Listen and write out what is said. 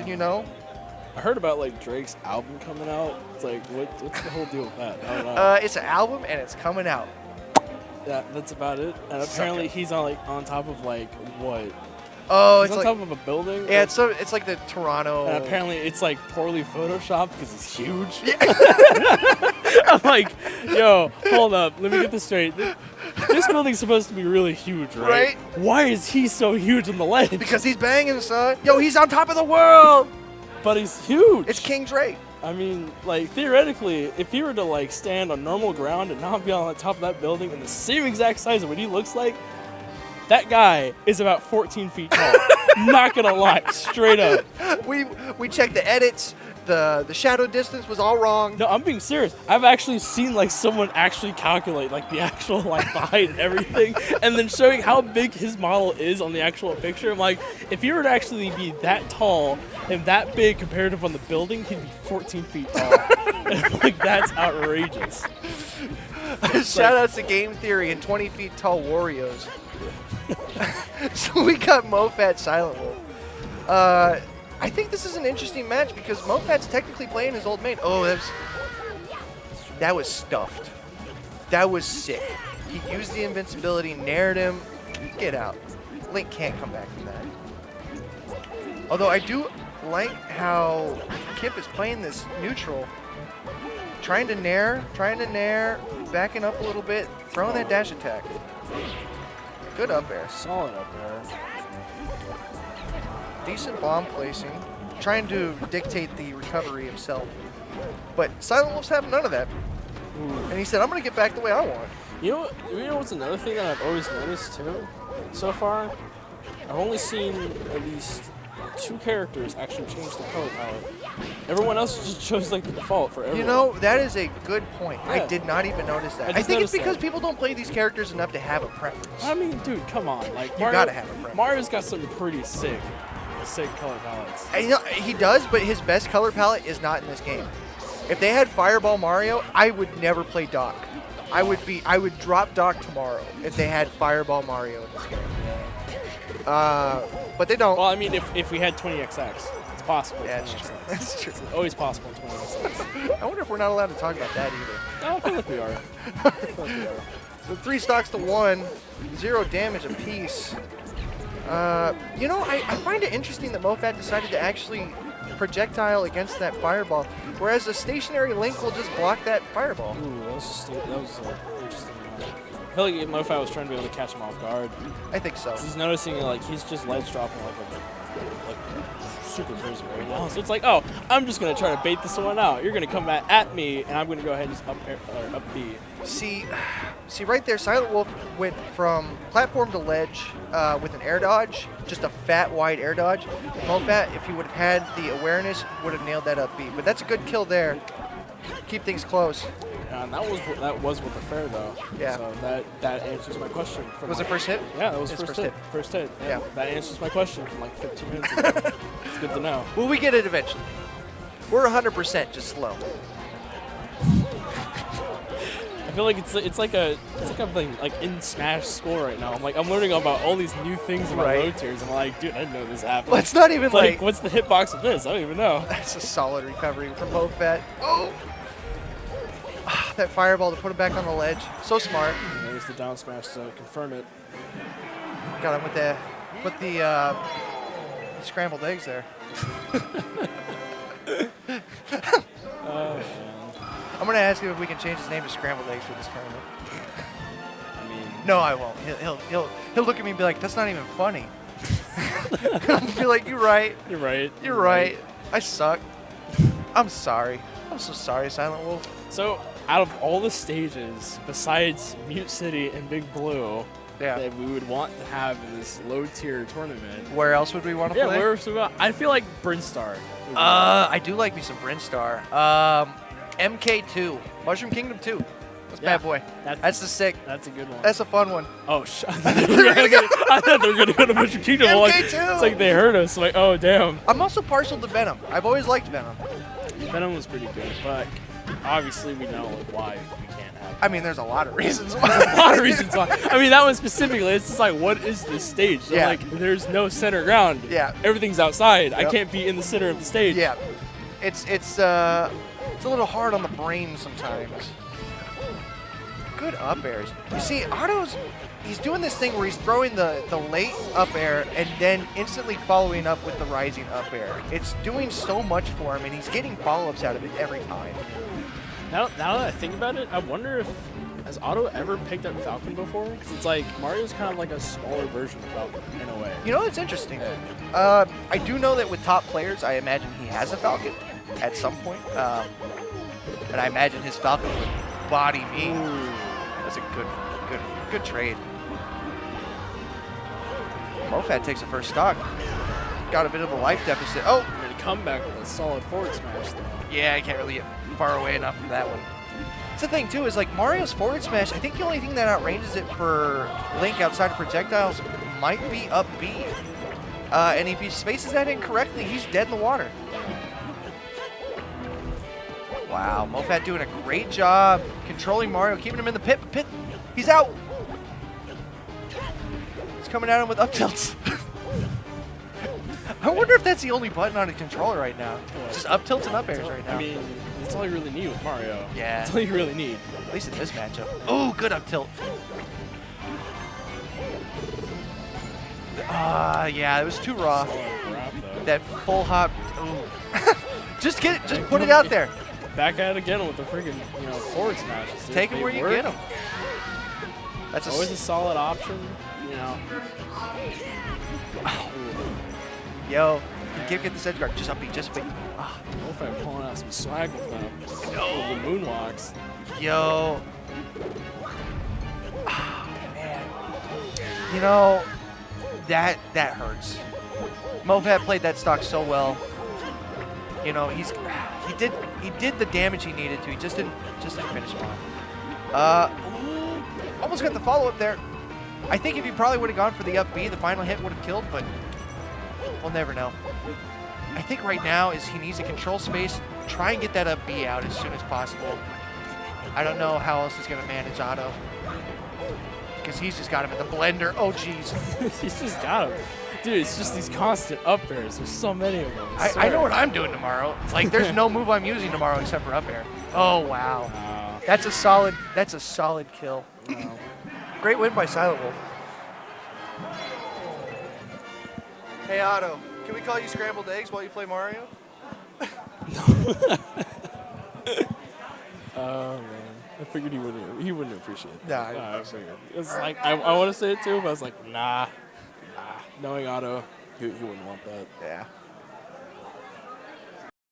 you know. I heard about like Drake's album coming out. It's like, what's the whole deal with that? I don't know. It's an album and it's coming out. Yeah, that's about it. And apparently he's on top of like what? Oh, He's it's on like top of a building. yeah, it's like the Toronto. And apparently it's like poorly photoshopped because he's huge. Yeah. I'm like, yo, hold up, let me get this straight. This building's supposed to be really huge, right? Right. Why is he so huge on the ledge? Because he's banging, son. Yo, he's on top of the world. But he's huge. It's King Drake. I mean, like, theoretically, if he were to, like, stand on normal ground and not be on the top of that building in the same exact size of what he looks like, that guy is about 14 feet tall. Not gonna lie, straight up. We checked the edits. The shadow distance was all wrong. No, I'm being serious. I've actually seen, like, someone actually calculate, like, the actual, like, the height and everything, and then showing how big his model is on the actual picture. I'm like, if he were to actually be that tall and that big comparative on the building, he'd be 14 feet tall. Like, that's outrageous. Shout outs to Game Theory and 20 feet tall Warriors. So we got Mofat Silent Wolf. I think this is an interesting match because Mofat's technically playing his old mate. Oh, that was stuffed. That was sick. He used the invincibility, nared him. Get out. Link can't come back from that. Although I do like how Kip is playing this neutral. Trying to nair, backing up a little bit, throwing that dash attack. Good up air. Solid up there. Decent bomb placing, trying to dictate the recovery himself. But Silent Wolf's having none of that. And he said, I'm going to get back the way I want. You know what's another thing that I've always noticed too so far? I've only seen at least 2 characters actually change the color palette. Everyone else just chose like the default for everyone. You know, that is a good point. Yeah. I did not even notice that. I think it's because people don't play these characters enough to have a preference. I mean, dude, come on. Like, You gotta have a preference. Mario's got some pretty sick color palettes. And, you know, he does, but his best color palette is not in this game. If they had Fireball Mario, I would never play Doc. I would drop Doc tomorrow if they had Fireball Mario in this game. But they don't. Well, I mean, if we had 20XX, it's possible. Yeah, it's true. That's true. It's always possible in 20XX. I wonder if we're not allowed to talk about that either. No, I feel like we are. So 3 stocks to 1, 0 damage apiece. You know, I find it interesting that Mofat decided to actually projectile against that fireball, whereas a stationary Link will just block that fireball. Ooh, that was interesting. I feel like Mofat was trying to be able to catch him off guard. I think so. He's noticing like he's just ledge dropping like super crazy right now. So it's like, oh, I'm just gonna try to bait this one out. You're gonna come at me, and I'm gonna go ahead and just up B. See, right there, Silent Wolf went from platform to ledge with an air dodge, just a fat, wide air dodge. Mofat, if he would have had the awareness, would have nailed that up B. But that's a good kill there. Keep things close. Yeah, and that was with the fair though. Yeah. So that answers my question. Was it first hit? Yeah, that was It's first hit. First hit. Yeah. That answers my question from like 15 minutes ago. It's good to know. Well, we get it eventually. We're 100% just slow. I feel like it's like I'm like in Smash Score right now. I'm learning about all these new things about low tiers. I'm like, dude, I didn't know this happened. Well, it's not even It's like what's the hitbox of this? I don't even know. That's a solid recovery from Mofat. Oh! That fireball to put him back on the ledge. So smart. There's the down smash to confirm it. Got him with the scrambled eggs there. Oh man. I'm gonna ask him if we can change his name to Scrambled Eggs for this tournament. I mean, No, I won't. He'll look at me and be like, "That's not even funny." I'll be like, "You're right. you're right. You're right. I suck. I'm sorry. I'm so sorry, Silent Wolf." So, out of all the stages, besides Mute City and Big Blue, that we would want to have in this low-tier tournament, Where else would we want to play? I feel like Brinstar. I do like me some Brinstar. MK2, Mushroom Kingdom 2. That's bad boy. That's the sick. That's a good one. That's a fun one. Oh, I thought they were going to go to Mushroom Kingdom. MK2! It's like they heard us. Like, oh, damn. I'm also partial to Venom. I've always liked Venom. Venom was pretty good, but obviously we know why we can't happen. I mean, there's a lot of reasons why. There's a lot of reasons why. I mean, that one specifically, it's just like, what is this stage? So, Yeah. like, there's no center ground. Yeah. Everything's outside. I Yep. can't be in the center of the stage. Yeah, it's a little hard on the brain sometimes. Good up airs. You see, he's doing this thing where he's throwing the late up air and then instantly following up with the rising up air. It's doing so much for him, and he's getting follow-ups out of it every time. Now that I think about it, I wonder if has Otto ever picked up Falcon before? Because it's like Mario's kind of like a smaller version of Falcon in a way. You know, it's interesting. I do know that with top players, I imagine he has a Falcon at some point. And I imagine his Falcon would body me. Ooh. That's a good trade. Mofat takes the first stock. Got a bit of a life deficit. Oh! I'm going to come back with a solid forward smash, though. Yeah, I can't really get far away enough from that one. That's the thing, too, is like Mario's forward smash, I think the only thing that outranges it for Link outside of projectiles might be up B. And if he spaces that incorrectly, he's dead in the water. Wow, Mofat doing a great job controlling Mario, keeping him in the pit. He's out. He's coming at him with up tilts. I wonder if that's the only button on a controller right now. Just up tilts and up airs right now. I mean, that's all you really need with Mario. Yeah. That's all you really need. At least in this matchup. Oh, good up tilt. Yeah, it was too raw. Solid grab, though. That full hop. Ooh. Just get it. Just put it out there. Back at it again with the freaking, forward smash. Take him where you get him. That's Always a solid option, Yo, you can't get this edge guard. Just up B, just up B. Ah, Mofat pulling out some swag with them. With the moonwalks. yo. Ah, man. You know, that hurts. Mofat played that stock so well. You know, he did the damage he needed to. He just didn't finish him off. Almost got the follow up there. I think if he probably would have gone for the up B, the final hit would have killed, but we'll never know. I think right now is he needs to control space, try and get that up B out as soon as possible. I don't know how else he's gonna manage Otto, because he's just got him in the blender. Oh jeez. He's just got him. Dude, it's just these constant up airs. There's so many of them. I know what I'm doing tomorrow. It's like there's no move I'm using tomorrow except for up air. Oh wow. That's a solid kill. Wow. Great win by Silent Wolf. Hey Otto, can we call you scrambled eggs while you play Mario? Oh man, I figured he wouldn't appreciate it. Nah, I I figured. It's like I want to say it too, but I was like, nah. Knowing Otto, he wouldn't want that. Yeah.